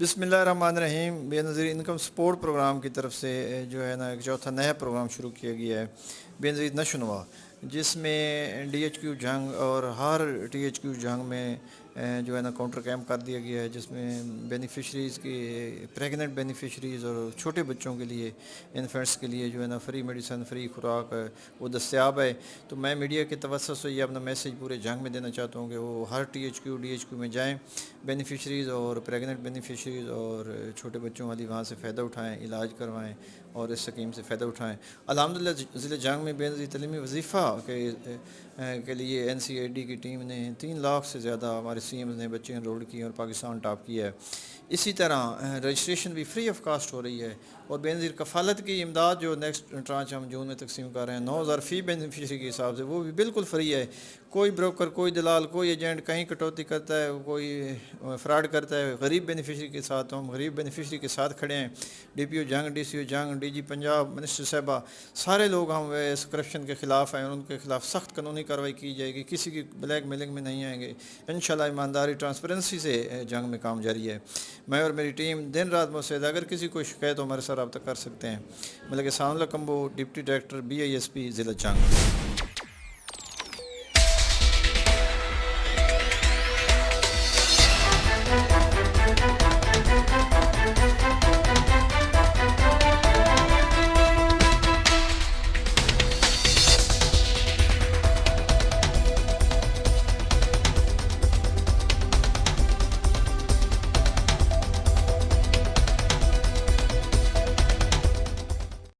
बिस्मिल्लाहिर्रहमानिर्रहीम। Benazir income support programme की तरफ से जो है ना एक चौथा नया प्रोग्राम शुरू किया गया है, बेनज़ीर नशोनुमा, जिसमें DHQ जंग और हर THQ जंग में जो है ना काउंटर कैंप कर दिया गया है, जिसमें बेनिफिशरीज़ की प्रेगनेंट बेनिफिशरीज़ और छोटे बच्चों के लिए, इन्फेंट्स के लिए जो है ना फ्री मेडिसन, फ्री खुराक वो दस्तियाब है। तो मैं मीडिया के तवज्जुह से ये अपना मैसेज पूरे जंग में देना चाहता हूँ कि वो हर DHQ में जाएँ, बेनिफिशरीज़ और प्रेगनेंट बेनिफिशरीज़ और छोटे बच्चों वाली वहाँ से फ़ायदा उठाएँ, इलाज करवाएँ और इस स्कीम से फ़ायदा उठाएँ। अल्हम्दुलिल्लाह ज़िले जंग में बेनज़ीर तलीमी वजीफ़ा के लिए NCAD की टीम ने 3 लाख से ज़्यादा हमारे CMs ने बच्चे एनरोल किए और पाकिस्तान टॉप किया है। इसी तरह रजिस्ट्रेशन भी फ्री ऑफ कास्ट हो रही है और बेनज़ीर कफ़ालत की इमदाद जो नेक्स्ट ट्रांच हम जून में तकसीम कर रहे हैं 9,000 फ़ी बेनिफिशरी के हिसाब से, वो भी बिल्कुल फ्री है। कोई ब्रोकर, कोई दलाल, कोई एजेंट कहीं कटौती करता है, कोई फ्रॉड करता है गरीब बेनिफिशरी के साथ, हम गरीब बेनिफिशरी के साथ खड़े हैं। DPO जंग, DCO जंग, DG पंजाब, मिनिस्टर साहबा, सारे लोग हम इस करप्शन के ख़िलाफ़ हैं और उनके ख़िलाफ़ सख्त कानूनी कार्रवाई की जाएगी। किसी की ब्लैक मेलिंग में नहीं आएंगे इंशाल्लाह। ईमानदारी ट्रांसपेरेंसी से जंग में काम जारी है। मैं और मेरी टीम दिन रात मुस्तैद। अगर किसी को शिकायत हो हमारे साथ रब्ता कर सकते हैं। मतलब कि सानुल्लाह कंबो, डिप्टी डायरेक्टर BISP ज़िला जंग।